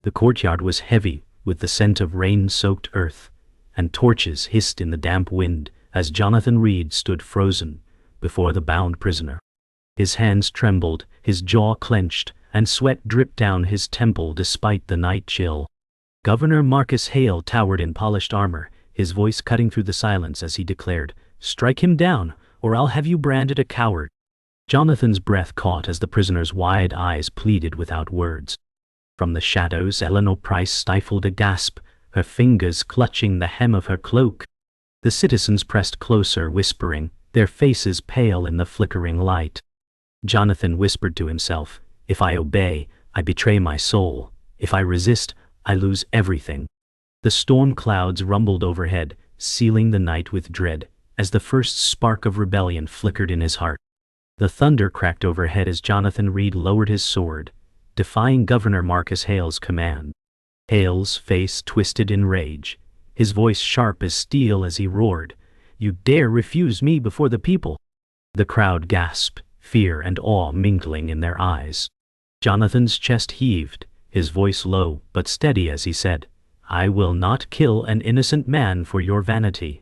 The courtyard was heavy with the scent of rain-soaked earth, and torches hissed in the damp wind as Jonathan Reed stood frozen before the bound prisoner. His hands trembled, his jaw clenched, and sweat dripped down his temple despite the night chill. Governor Marcus Hale towered in polished armor, his voice cutting through the silence as he declared, "Strike him down, or I'll have you branded a coward." Jonathan's breath caught as the prisoner's wide eyes pleaded without words. From the shadows, Eleanor Price stifled a gasp, her fingers clutching the hem of her cloak. The citizens pressed closer, whispering, their faces pale in the flickering light. Jonathan whispered to himself, "If I obey, I betray my soul. If I resist, I lose everything." The storm clouds rumbled overhead, sealing the night with dread, as the first spark of rebellion flickered in his heart. The thunder cracked overhead as Jonathan Reed lowered his sword, defying Governor Marcus Hale's command. Hale's face twisted in rage, his voice sharp as steel as he roared, "You dare refuse me before the people?" The crowd gasped, fear and awe mingling in their eyes. Jonathan's chest heaved, his voice low but steady as he said, "I will not kill an innocent man for your vanity."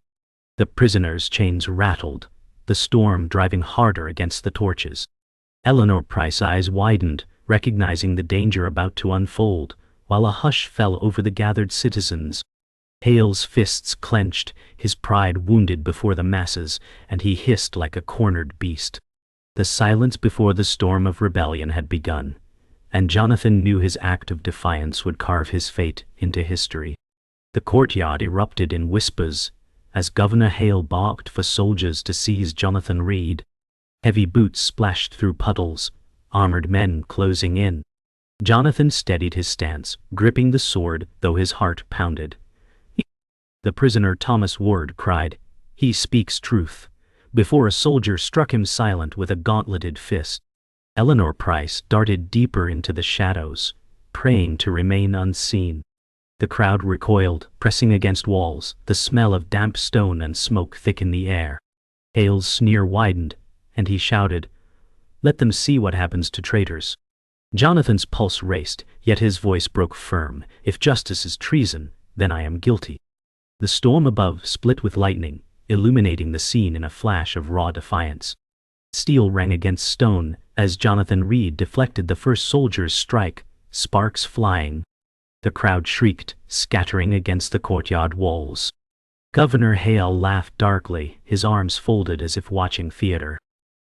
The prisoner's chains rattled, the storm driving harder against the torches. Eleanor Price's eyes widened, recognizing the danger about to unfold, while a hush fell over the gathered citizens. Hale's fists clenched, his pride wounded before the masses, and he hissed like a cornered beast. The silence before the storm of rebellion had begun, and Jonathan knew his act of defiance would carve his fate into history. The courtyard erupted in whispers as Governor Hale barked for soldiers to seize Jonathan Reed. Heavy boots splashed through puddles, armored men closing in. Jonathan steadied his stance, gripping the sword though his heart pounded. The prisoner Thomas Ward cried, "He speaks truth," before a soldier struck him silent with a gauntleted fist. Eleanor Price darted deeper into the shadows, praying to remain unseen. The crowd recoiled, pressing against walls, the smell of damp stone and smoke thick in the air. Hale's sneer widened, and he shouted, "Let them see what happens to traitors." Jonathan's pulse raced, yet his voice broke firm, "If justice is treason, then I am guilty." The storm above split with lightning, illuminating the scene in a flash of raw defiance. Steel rang against stone as Jonathan Reed deflected the first soldier's strike, sparks flying. The crowd shrieked, scattering against the courtyard walls. Governor Hale laughed darkly, his arms folded as if watching theater.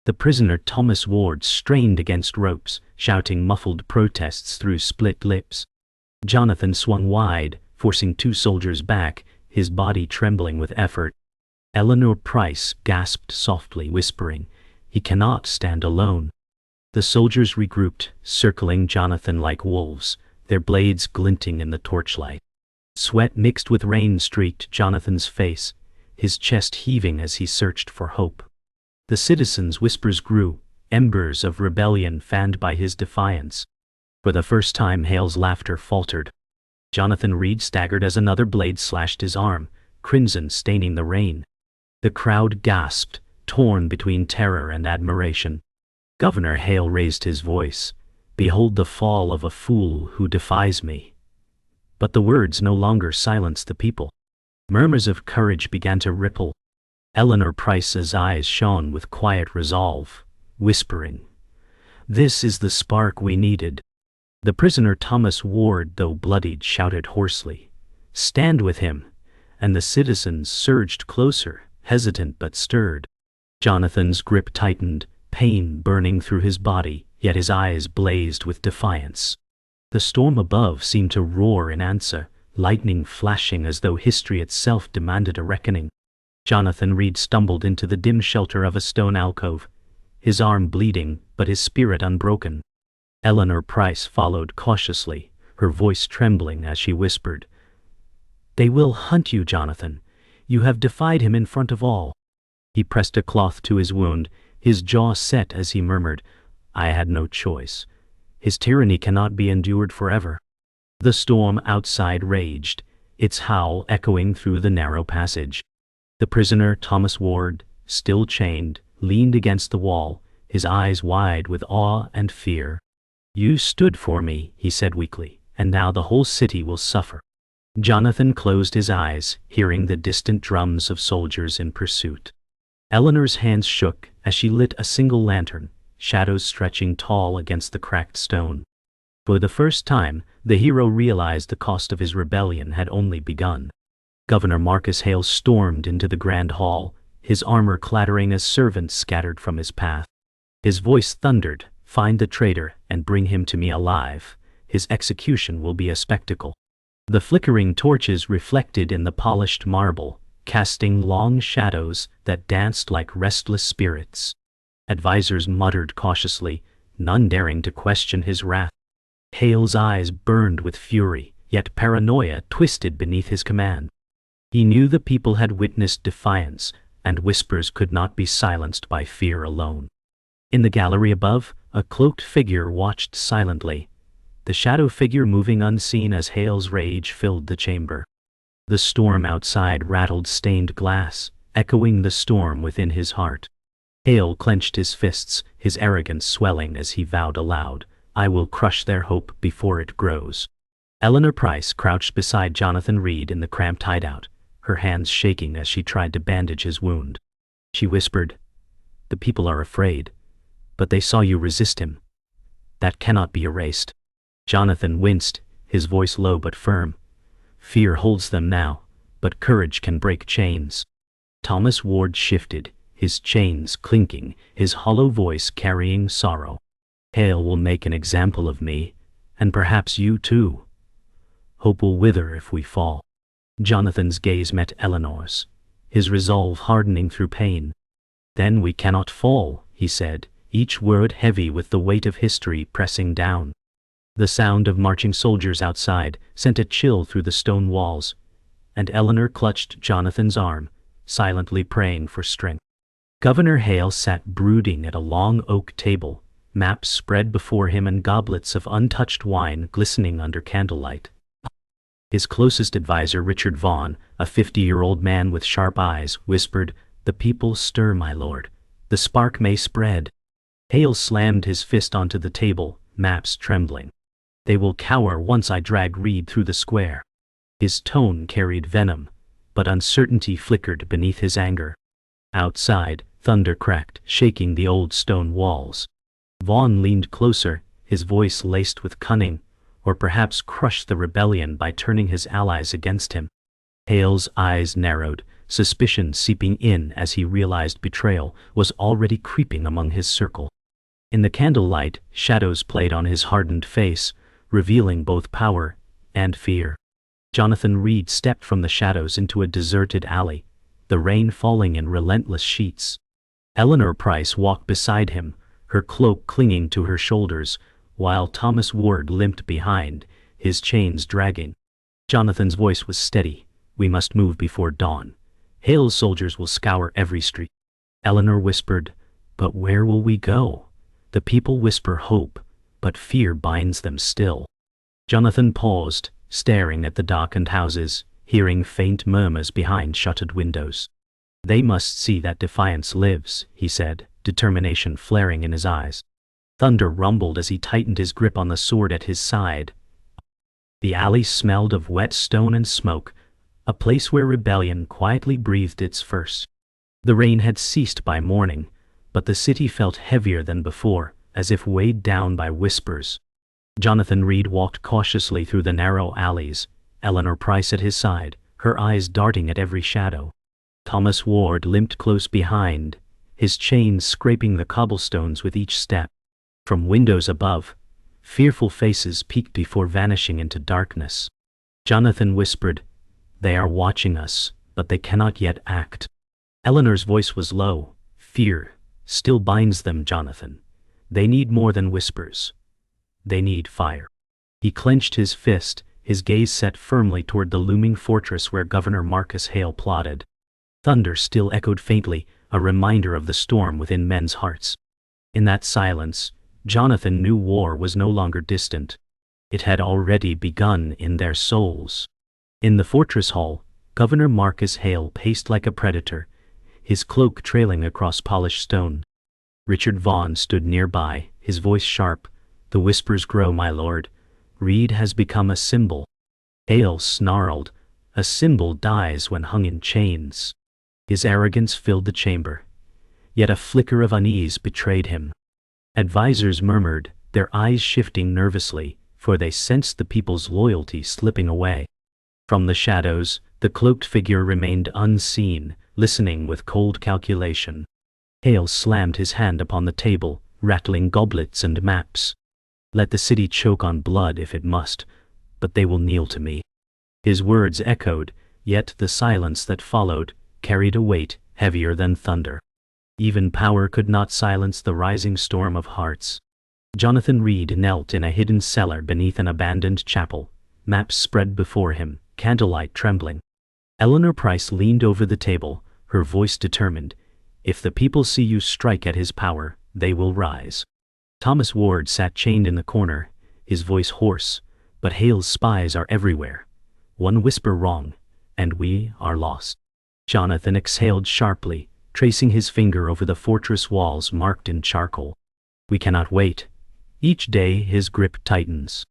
The prisoner Thomas Ward strained against ropes, shouting muffled protests through split lips. Jonathan swung wide, forcing two soldiers back, his body trembling with effort. Eleanor Price gasped softly, whispering, "He cannot stand alone." The soldiers regrouped, circling Jonathan like wolves, their blades glinting in the torchlight. Sweat mixed with rain streaked Jonathan's face, his chest heaving as he searched for hope. The citizens' whispers grew, embers of rebellion fanned by his defiance. For the first time Hale's laughter faltered. Jonathan Reed staggered as another blade slashed his arm, crimson staining the rain. The crowd gasped, torn between terror and admiration. Governor Hale raised his voice, "Behold the fall of a fool who defies me." But the words no longer silenced the people. Murmurs of courage began to ripple. Eleanor Price's eyes shone with quiet resolve, whispering, "This is the spark we needed." The prisoner Thomas Ward, though bloodied, shouted hoarsely, "Stand with him," and the citizens surged closer, hesitant but stirred. Jonathan's grip tightened, pain burning through his body, yet his eyes blazed with defiance. The storm above seemed to roar in answer, lightning flashing as though history itself demanded a reckoning. Jonathan Reed stumbled into the dim shelter of a stone alcove, his arm bleeding but his spirit unbroken. Eleanor Price followed cautiously, her voice trembling as she whispered, "They will hunt you, Jonathan. You have defied him in front of all." He pressed a cloth to his wound, his jaw set as he murmured, "I had no choice. His tyranny cannot be endured forever." The storm outside raged, its howl echoing through the narrow passage. The prisoner Thomas Ward, still chained, leaned against the wall, his eyes wide with awe and fear. "You stood for me," he said weakly, and now the whole city will suffer. Jonathan closed his eyes, hearing the distant drums of soldiers in pursuit. Eleanor's hands shook as she lit a single lantern, shadows stretching tall against the cracked stone. For the first time, the hero realized the cost of his rebellion had only begun. Governor Marcus Hale stormed into the grand hall, his armor clattering as servants scattered from his path. His voice thundered, "Find the traitor and bring him to me alive. His execution will be a spectacle." The flickering torches reflected in the polished marble, casting long shadows that danced like restless spirits. Advisors muttered cautiously, none daring to question his wrath. Hale's eyes burned with fury, yet paranoia twisted beneath his command. He knew the people had witnessed defiance, and whispers could not be silenced by fear alone. In the gallery above, a cloaked figure watched silently, the shadow figure moving unseen as Hale's rage filled the chamber. The storm outside rattled stained glass, echoing the storm within his heart. Hale clenched his fists, his arrogance swelling as he vowed aloud, "I will crush their hope before it grows." Eleanor Price crouched beside Jonathan Reed in the cramped hideout, her hands shaking as she tried to bandage his wound. She whispered, "The people are afraid, but they saw you resist him. That cannot be erased." Jonathan winced, his voice low but firm. "Fear holds them now, but courage can break chains." Thomas Ward shifted, his chains clinking, his hollow voice carrying sorrow. "Hale will make an example of me, and perhaps you too. Hope will wither if we fall." Jonathan's gaze met Eleanor's, his resolve hardening through pain. "Then we cannot fall," he said, each word heavy with the weight of history pressing down. The sound of marching soldiers outside sent a chill through the stone walls, and Eleanor clutched Jonathan's arm, silently praying for strength. Governor Hale sat brooding at a long oak table, maps spread before him and goblets of untouched wine glistening under candlelight. His closest advisor, Richard Vaughan, a 50-year-old man with sharp eyes, whispered, "The people stir, my lord. The spark may spread." Hale slammed his fist onto the table, maps trembling. "They will cower once I drag Reed through the square." His tone carried venom, but uncertainty flickered beneath his anger. Outside, thunder cracked, shaking the old stone walls. Vaughan leaned closer, his voice laced with cunning, or perhaps crushed the rebellion by turning his allies against him. Hale's eyes narrowed, suspicion seeping in as he realized betrayal was already creeping among his circle. In the candlelight, shadows played on his hardened face, revealing both power and fear. Jonathan Reed stepped from the shadows into a deserted alley, the rain falling in relentless sheets. Eleanor Price walked beside him, her cloak clinging to her shoulders, while Thomas Ward limped behind, his chains dragging. Jonathan's voice was steady. "We must move before dawn. Hale's soldiers will scour every street." Eleanor whispered, "But where will we go? The people whisper hope, but fear binds them still." Jonathan paused, staring at the darkened houses, hearing faint murmurs behind shuttered windows. "They must see that defiance lives," he said, determination flaring in his eyes. Thunder rumbled as he tightened his grip on the sword at his side. The alley smelled of wet stone and smoke, a place where rebellion quietly breathed its first. The rain had ceased by morning, but the city felt heavier than before, as if weighed down by whispers. Jonathan Reed walked cautiously through the narrow alleys, Eleanor Price at his side, her eyes darting at every shadow. Thomas Ward limped close behind, his chains scraping the cobblestones with each step. From windows above, fearful faces peeked before vanishing into darkness. Jonathan whispered, "They are watching us, but they cannot yet act." Eleanor's voice was low. "Fear still binds them, Jonathan. They need more than whispers. They need fire." He clenched his fist, his gaze set firmly toward the looming fortress where Governor Marcus Hale plodded. Thunder still echoed faintly, a reminder of the storm within men's hearts. In that silence, Jonathan knew war was no longer distant. It had already begun in their souls. In the fortress hall, Governor Marcus Hale paced like a predator, his cloak trailing across polished stone. Richard Vaughan stood nearby, his voice sharp. "The whispers grow, my lord, Reed has become a symbol. Hale snarled. A symbol dies when hung in chains. His arrogance filled the chamber. Yet a flicker of unease betrayed him. Advisors murmured, their eyes shifting nervously, for they sensed the people's loyalty slipping away. From the shadows, the cloaked figure remained unseen, listening with cold calculation. Hale slammed his hand upon the table, rattling goblets and maps. Let the city choke on blood if it must, but they will kneel to me. His words echoed, yet the silence that followed carried a weight heavier than thunder. Even power could not silence the rising storm of hearts. Jonathan Reed knelt in a hidden cellar beneath an abandoned chapel, maps spread before him, candlelight trembling. Eleanor Price leaned over the table, her voice determined. If the people see you strike at his power, they will rise. Thomas Ward sat chained in the corner, his voice hoarse, but Hale's spies are everywhere. One whisper wrong, and we are lost. Jonathan exhaled sharply, tracing his finger over the fortress walls marked in charcoal. We cannot wait. Each day his grip tightens.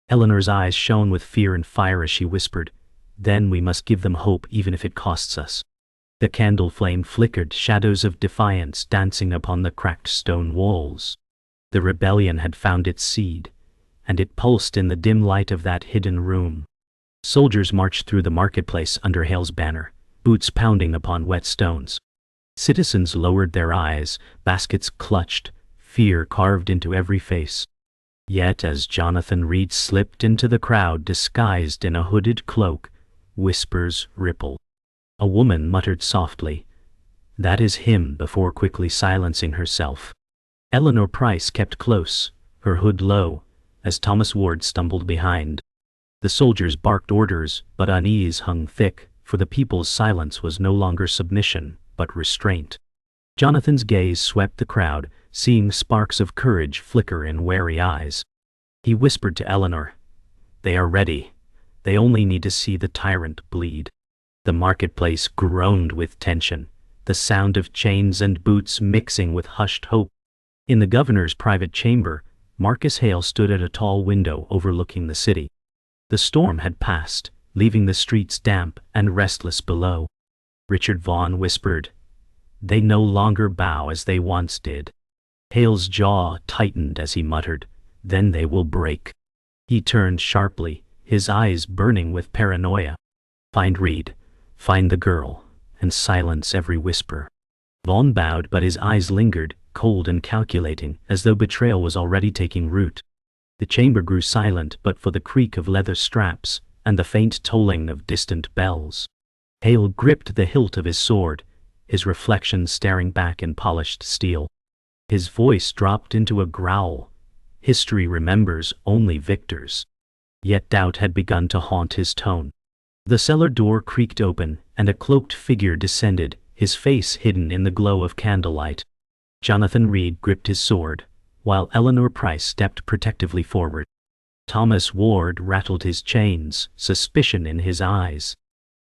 Eleanor's eyes shone with fear and fire as she whispered, then we must give them hope even if it costs us. The candle flame flickered, shadows of defiance dancing upon the cracked stone walls. The rebellion had found its seed, and it pulsed in the dim light of that hidden room. Soldiers marched through the marketplace under Hale's banner, boots pounding upon wet stones. Citizens lowered their eyes, baskets clutched, fear carved into every face. Yet as Jonathan Reed slipped into the crowd disguised in a hooded cloak, whispers rippled. A woman muttered softly, "That is him," before quickly silencing herself. Eleanor Price kept close, her hood low, as Thomas Ward stumbled behind. The soldiers barked orders, but unease hung thick, for the people's silence was no longer submission, but restraint. Jonathan's gaze swept the crowd, seeing sparks of courage flicker in wary eyes. He whispered to Eleanor, "They are ready. They only need to see the tyrant bleed." The marketplace groaned with tension, the sound of chains and boots mixing with hushed hope. In the governor's private chamber, Marcus Hale stood at a tall window overlooking the city. The storm had passed, leaving the streets damp and restless below. Richard Vaughan whispered, "They no longer bow as they once did." Hale's jaw tightened as he muttered, "Then they will break." He turned sharply, his eyes burning with paranoia. "Find Reed, find the girl, and silence every whisper." Vaughan bowed, but his eyes lingered, cold and calculating, as though betrayal was already taking root. The chamber grew silent but for the creak of leather straps and the faint tolling of distant bells. Hale gripped the hilt of his sword, his reflection staring back in polished steel. His voice dropped into a growl. History remembers only victors. Yet doubt had begun to haunt his tone. The cellar door creaked open, and a cloaked figure descended, his face hidden in the glow of candlelight. Jonathan Reed gripped his sword, while Eleanor Price stepped protectively forward. Thomas Ward rattled his chains, suspicion in his eyes.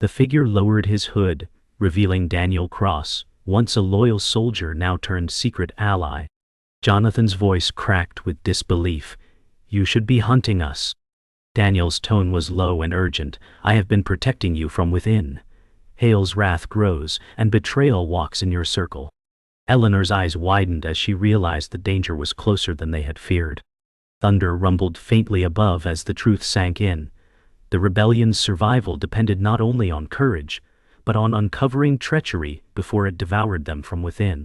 The figure lowered his hood, revealing Daniel Cross, once a loyal soldier now turned secret ally. Jonathan's voice cracked with disbelief. "You should be hunting us." Daniel's tone was low and urgent. "I have been protecting you from within." Hale's wrath grows, and betrayal walks in your circle. Eleanor's eyes widened as she realized the danger was closer than they had feared. Thunder rumbled faintly above as the truth sank in. The rebellion's survival depended not only on courage, but on uncovering treachery before it devoured them from within.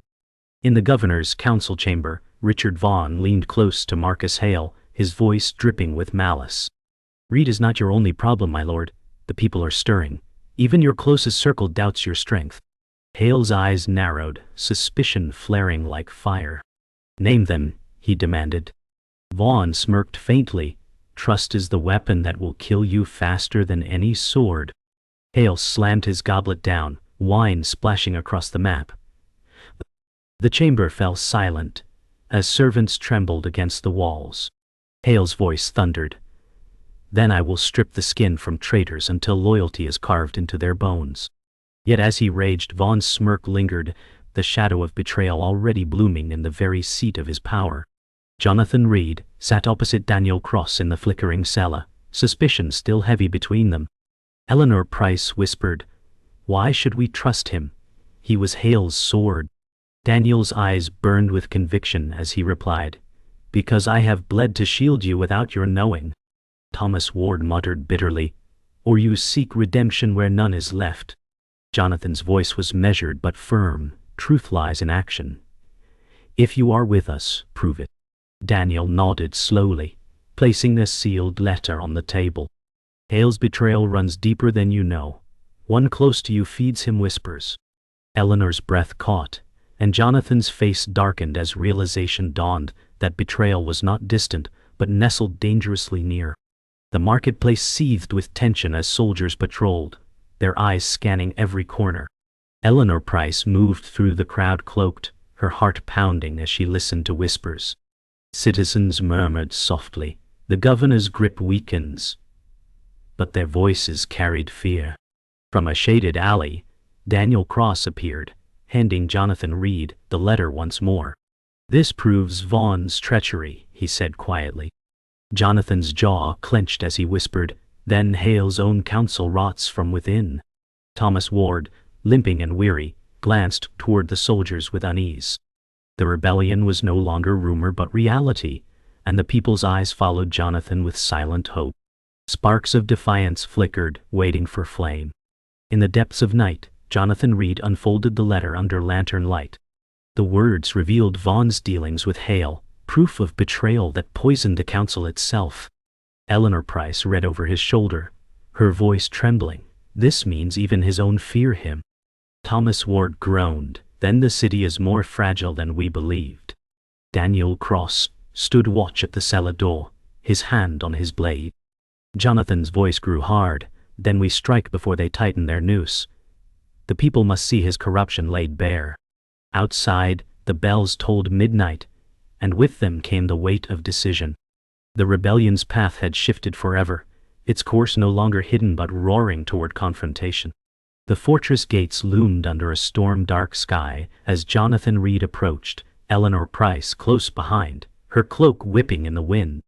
In the governor's council chamber, Richard Vaughan leaned close to Marcus Hale, his voice dripping with malice. "Reed is not your only problem, my lord. The people are stirring. Even your closest circle doubts your strength." Hale's eyes narrowed, suspicion flaring like fire. "Name them," he demanded. Vaughan smirked faintly. "Trust is the weapon that will kill you faster than any sword." Hale slammed his goblet down, wine splashing across the map. The chamber fell silent, as servants trembled against the walls. Hale's voice thundered, "Then I will strip the skin from traitors until loyalty is carved into their bones." Yet as he raged, Vaughan's smirk lingered, the shadow of betrayal already blooming in the very seat of his power. Jonathan Reed sat opposite Daniel Cross in the flickering cellar, suspicion still heavy between them. Eleanor Price whispered, "Why should we trust him? He was Hale's sword." Daniel's eyes burned with conviction as he replied, "Because I have bled to shield you without your knowing." Thomas Ward muttered bitterly, "Or you seek redemption where none is left." Jonathan's voice was measured but firm. "Truth lies in action. If you are with us, prove it." Daniel nodded slowly, placing the sealed letter on the table. "Hale's betrayal runs deeper than you know. One close to you feeds him whispers." Eleanor's breath caught, and Jonathan's face darkened as realization dawned that betrayal was not distant, but nestled dangerously near. The marketplace seethed with tension as soldiers patrolled, their eyes scanning every corner. Eleanor Price moved through the crowd cloaked, her heart pounding as she listened to whispers. Citizens murmured softly, "The governor's grip weakens." But their voices carried fear. From a shaded alley, Daniel Cross appeared, handing Jonathan Reed the letter once more. "This proves Vaughn's treachery," he said quietly. Jonathan's jaw clenched as he whispered, "Then Hale's own counsel rots from within." Thomas Ward, limping and weary, glanced toward the soldiers with unease. The rebellion was no longer rumor but reality, and the people's eyes followed Jonathan with silent hope. Sparks of defiance flickered, waiting for flame. In the depths of night, Jonathan Reed unfolded the letter under lantern light. The words revealed Vaughn's dealings with Hale, proof of betrayal that poisoned the council itself. Eleanor Price read over his shoulder, her voice trembling. "This means even his own fear him." Thomas Ward groaned, "Then the city is more fragile than we believed." Daniel Cross stood watch at the cellar door, his hand on his blade. Jonathan's voice grew hard, "Then we strike before they tighten their noose. The people must see his corruption laid bare." Outside, the bells tolled midnight, and with them came the weight of decision. The rebellion's path had shifted forever, its course no longer hidden but roaring toward confrontation. The fortress gates loomed under a storm-dark sky as Jonathan Reed approached, Eleanor Price close behind, her cloak whipping in the wind.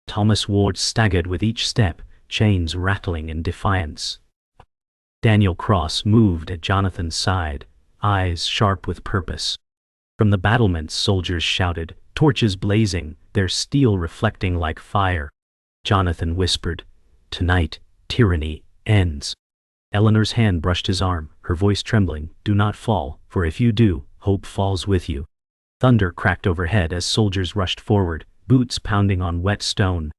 Thomas Ward staggered with each step, chains rattling in defiance. Daniel Cross moved at Jonathan's side, eyes sharp with purpose. From the battlements soldiers shouted, torches blazing, their steel reflecting like fire. Jonathan whispered, "Tonight, tyranny ends." Eleanor's hand brushed his arm, her voice trembling, "Do not fall, for if you do, hope falls with you." Thunder cracked overhead as soldiers rushed forward, boots pounding on wet stone.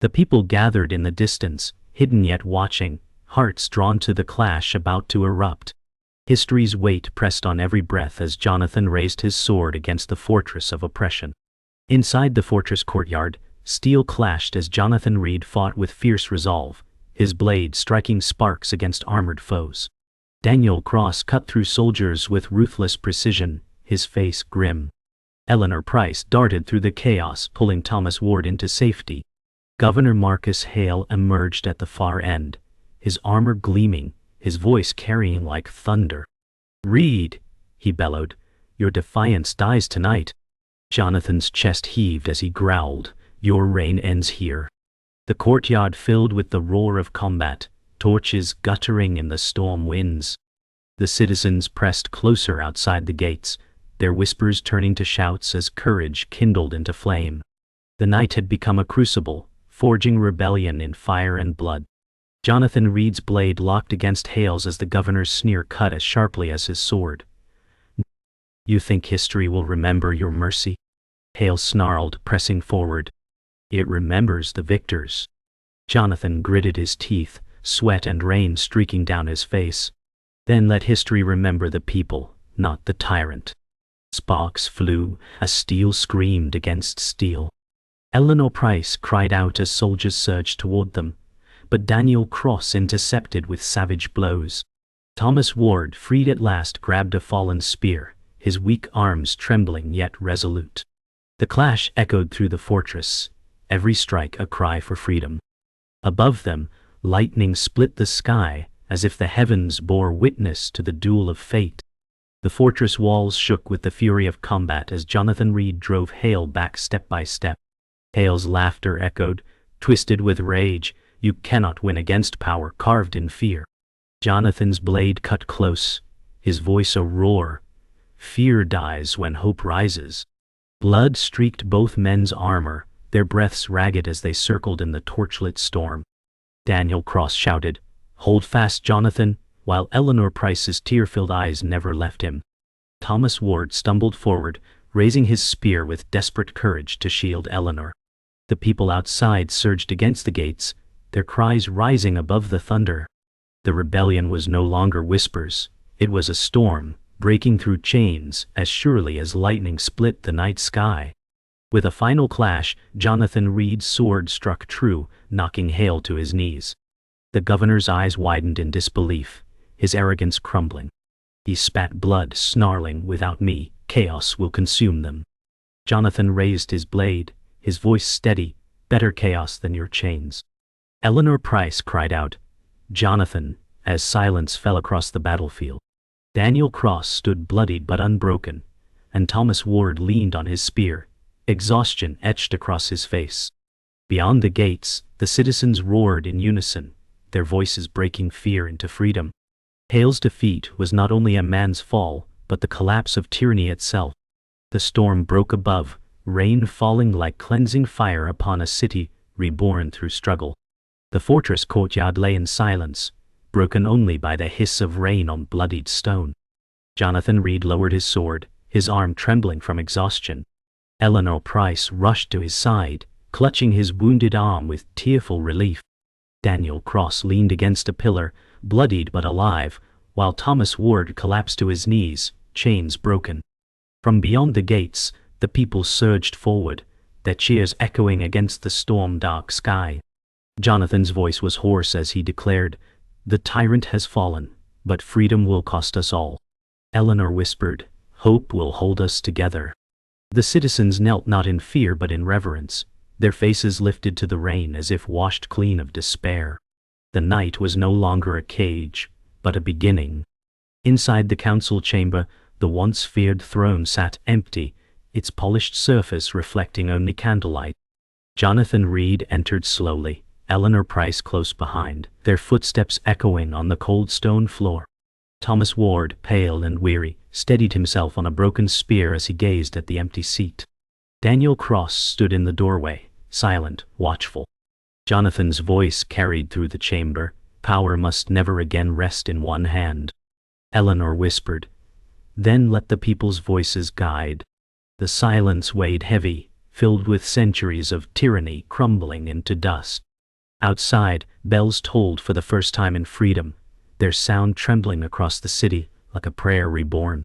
The people gathered in the distance, hidden yet watching, hearts drawn to the clash about to erupt. History's weight pressed on every breath as Jonathan raised his sword against the fortress of oppression. Inside the fortress courtyard, steel clashed as Jonathan Reed fought with fierce resolve, his blade striking sparks against armored foes. Daniel Cross cut through soldiers with ruthless precision, his face grim. Eleanor Price darted through the chaos, pulling Thomas Ward into safety. Governor Marcus Hale emerged at the far end, his armor gleaming, his voice carrying like thunder. "Reed," he bellowed, "your defiance dies tonight." Jonathan's chest heaved as he growled, "Your reign ends here." The courtyard filled with the roar of combat, torches guttering in the storm winds. The citizens pressed closer outside the gates, their whispers turning to shouts as courage kindled into flame. The night had become a crucible, forging rebellion in fire and blood. Jonathan Reed's blade locked against Hale's as the governor's sneer cut as sharply as his sword. "You think history will remember your mercy?" Hale snarled, pressing forward. "It remembers the victors." Jonathan gritted his teeth, sweat and rain streaking down his face. "Then let history remember the people, not the tyrant." Sparks flew, as steel screamed against steel. Eleanor Price cried out as soldiers surged toward them, but Daniel Cross intercepted with savage blows. Thomas Ward, freed at last, grabbed a fallen spear, his weak arms trembling yet resolute. The clash echoed through the fortress, every strike a cry for freedom. Above them, lightning split the sky, as if the heavens bore witness to the duel of fate. The fortress walls shook with the fury of combat as Jonathan Reed drove Hale back step by step. Hale's laughter echoed, twisted with rage. You cannot win against power carved in fear. Jonathan's blade cut close, his voice a roar. Fear dies when hope rises. Blood streaked both men's armor, their breaths ragged as they circled in the torchlit storm. Daniel Cross shouted, "Hold fast, Jonathan," while Eleanor Price's tear-filled eyes never left him. Thomas Ward stumbled forward, raising his spear with desperate courage to shield Eleanor. The people outside surged against the gates, their cries rising above the thunder. The rebellion was no longer whispers, it was a storm, breaking through chains as surely as lightning split the night sky. With a final clash, Jonathan Reed's sword struck true, knocking Hale to his knees. The governor's eyes widened in disbelief, his arrogance crumbling. He spat blood, snarling, "Without me, chaos will consume them." Jonathan raised his blade, his voice steady, "Better chaos than your chains." Eleanor Price cried out, "Jonathan," as silence fell across the battlefield. Daniel Cross stood bloodied but unbroken, and Thomas Ward leaned on his spear, exhaustion etched across his face. Beyond the gates, the citizens roared in unison, their voices breaking fear into freedom. Hale's defeat was not only a man's fall, but the collapse of tyranny itself. The storm broke above, rain falling like cleansing fire upon a city reborn through struggle. The fortress courtyard lay in silence, broken only by the hiss of rain on bloodied stone. Jonathan Reed lowered his sword, his arm trembling from exhaustion. Eleanor Price rushed to his side, clutching his wounded arm with tearful relief. Daniel Cross leaned against a pillar, bloodied but alive, while Thomas Ward collapsed to his knees, chains broken. From beyond the gates, the people surged forward, their cheers echoing against the storm-dark sky. Jonathan's voice was hoarse as he declared, "The tyrant has fallen, but freedom will cost us all." Eleanor whispered, "Hope will hold us together." The citizens knelt not in fear but in reverence, their faces lifted to the rain as if washed clean of despair. The night was no longer a cage, but a beginning. Inside the council chamber, the once feared throne sat empty, its polished surface reflecting only candlelight. Jonathan Reed entered slowly, Eleanor Price close behind, their footsteps echoing on the cold stone floor. Thomas Ward, pale and weary, steadied himself on a broken spear as he gazed at the empty seat. Daniel Cross stood in the doorway, silent, watchful. Jonathan's voice carried through the chamber, "Power must never again rest in one hand." Eleanor whispered, "Then let the people's voices guide." The silence weighed heavy, filled with centuries of tyranny crumbling into dust. Outside, bells tolled for the first time in freedom, their sound trembling across the city like a prayer reborn.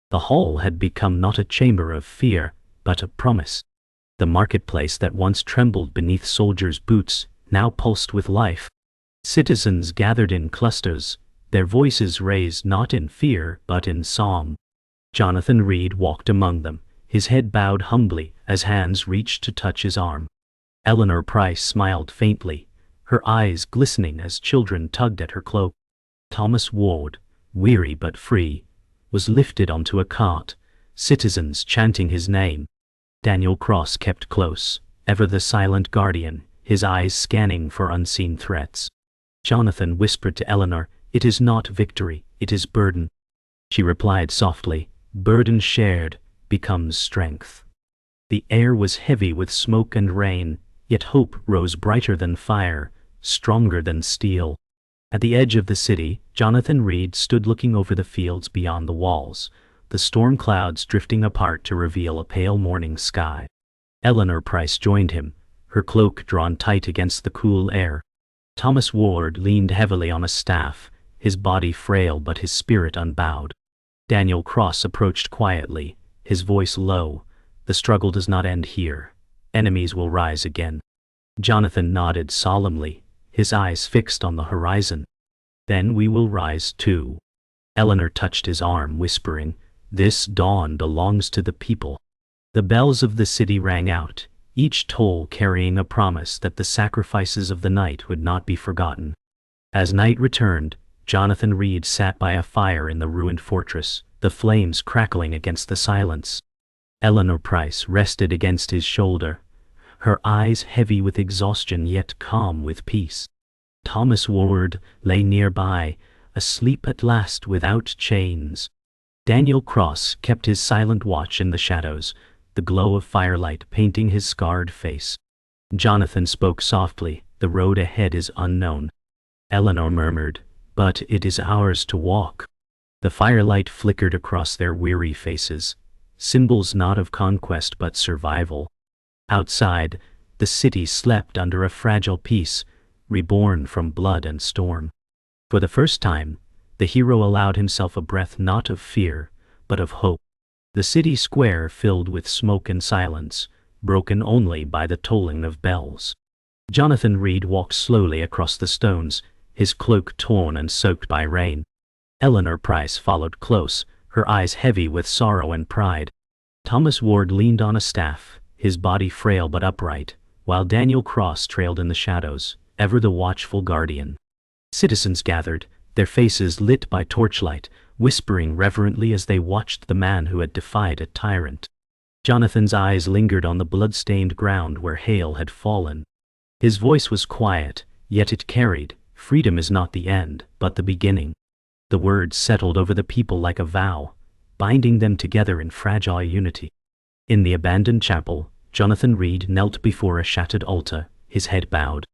The hall had become not a chamber of fear, but a promise. The marketplace that once trembled beneath soldiers' boots now pulsed with life. Citizens gathered in clusters, their voices raised not in fear but in song. Jonathan Reed walked among them, his head bowed humbly as hands reached to touch his arm. Eleanor Price smiled faintly, her eyes glistening as children tugged at her cloak. Thomas Ward, weary but free, was lifted onto a cart, citizens chanting his name. Daniel Cross kept close, ever the silent guardian, his eyes scanning for unseen threats. Jonathan whispered to Eleanor, "It is not victory, it is burden." She replied softly, "Burden shared becomes strength." The air was heavy with smoke and rain, yet hope rose brighter than fire, stronger than steel. At the edge of the city, Jonathan Reed stood looking over the fields beyond the walls, the storm clouds drifting apart to reveal a pale morning sky. Eleanor Price joined him, her cloak drawn tight against the cool air. Thomas Ward leaned heavily on a staff, his body frail but his spirit unbowed. Daniel Cross approached quietly, his voice low, "The struggle does not end here. Enemies will rise again." Jonathan nodded solemnly, his eyes fixed on the horizon. "Then we will rise too." Eleanor touched his arm, whispering, "This dawn belongs to the people." The bells of the city rang out, each toll carrying a promise that the sacrifices of the night would not be forgotten. As night returned, Jonathan Reed sat by a fire in the ruined fortress, the flames crackling against the silence. Eleanor Price rested against his shoulder, her eyes heavy with exhaustion yet calm with peace. Thomas Ward lay nearby, asleep at last without chains. Daniel Cross kept his silent watch in the shadows, the glow of firelight painting his scarred face. Jonathan spoke softly, "The road ahead is unknown." Eleanor murmured, "But it is ours to walk." The firelight flickered across their weary faces, symbols not of conquest but survival. Outside, the city slept under a fragile peace, reborn from blood and storm. For the first time, the hero allowed himself a breath not of fear, but of hope. The city square filled with smoke and silence, broken only by the tolling of bells. Jonathan Reed walked slowly across the stones, his cloak torn and soaked by rain. Eleanor Price followed close, her eyes heavy with sorrow and pride. Thomas Ward leaned on a staff, his body frail but upright, while Daniel Cross trailed in the shadows, ever the watchful guardian. Citizens gathered, their faces lit by torchlight, whispering reverently as they watched the man who had defied a tyrant. Jonathan's eyes lingered on the blood-stained ground where Hale had fallen. His voice was quiet, yet it carried, "Freedom is not the end, but the beginning." The words settled over the people like a vow, binding them together in fragile unity. In the abandoned chapel, Jonathan Reed knelt before a shattered altar, his head bowed.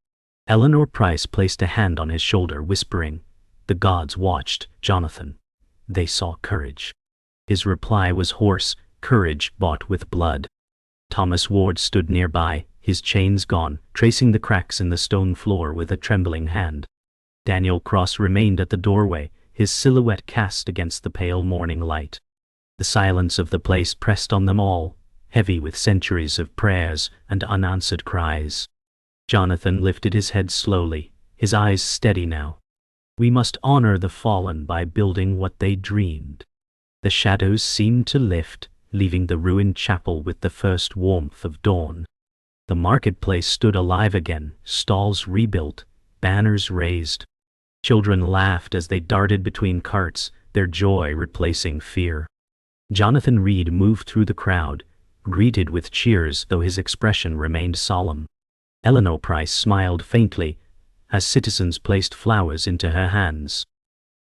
Eleanor Price placed a hand on his shoulder, whispering, "The gods watched, Jonathan. They saw courage." His reply was hoarse, courage bought with blood. Thomas Ward stood nearby, his chains gone, tracing the cracks in the stone floor with a trembling hand. Daniel Cross remained at the doorway, his silhouette cast against the pale morning light. The silence of the place pressed on them all, heavy with centuries of prayers and unanswered cries. Jonathan lifted his head slowly, his eyes steady now. "We must honor the fallen by building what they dreamed." The shadows seemed to lift, leaving the ruined chapel with the first warmth of dawn. The marketplace stood alive again, stalls rebuilt, banners raised. Children laughed as they darted between carts, their joy replacing fear. Jonathan Reed moved through the crowd, greeted with cheers though his expression remained solemn. Eleanor Price smiled faintly as citizens placed flowers into her hands.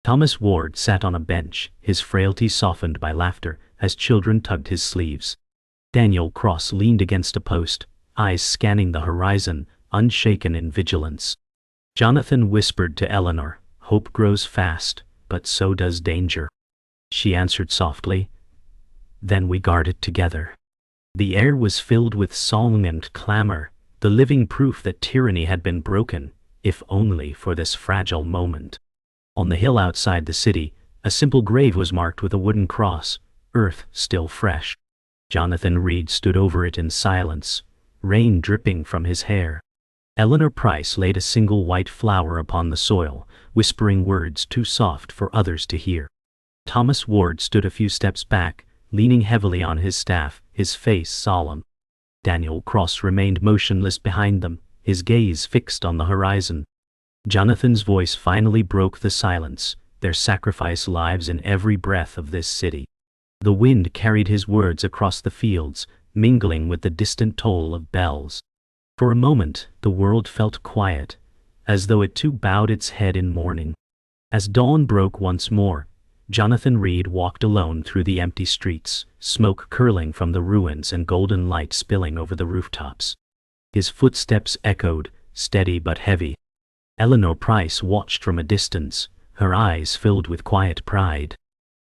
Thomas Ward sat on a bench, his frailty softened by laughter as children tugged his sleeves. Daniel Cross leaned against a post, eyes scanning the horizon, unshaken in vigilance. Jonathan whispered to Eleanor, "Hope grows fast, but so does danger." She answered softly, "Then we guard it together." The air was filled with song and clamor, the living proof that tyranny had been broken, if only for this fragile moment. On the hill outside the city, a simple grave was marked with a wooden cross, earth still fresh. Jonathan Reed stood over it in silence, rain dripping from his hair. Eleanor Price laid a single white flower upon the soil, whispering words too soft for others to hear. Thomas Ward stood a few steps back, leaning heavily on his staff, his face solemn. Daniel Cross remained motionless behind them, his gaze fixed on the horizon. Jonathan's voice finally broke the silence, "Their sacrifice lives in every breath of this city." The wind carried his words across the fields, mingling with the distant toll of bells. For a moment, the world felt quiet, as though it too bowed its head in mourning. As dawn broke once more, Jonathan Reed walked alone through the empty streets, smoke curling from the ruins and golden light spilling over the rooftops. His footsteps echoed, steady but heavy. Eleanor Price watched from a distance, her eyes filled with quiet pride.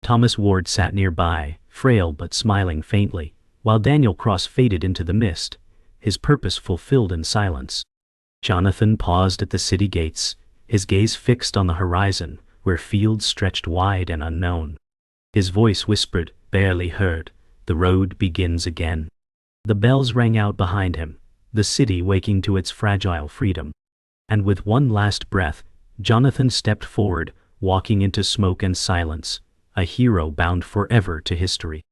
Thomas Ward sat nearby, frail but smiling faintly, while Daniel Cross faded into the mist, his purpose fulfilled in silence. Jonathan paused at the city gates, his gaze fixed on the horizon, where fields stretched wide and unknown. His voice whispered, barely heard, "The road begins again." The bells rang out behind him, the city waking to its fragile freedom. And with one last breath, Jonathan stepped forward, walking into smoke and silence, a hero bound forever to history.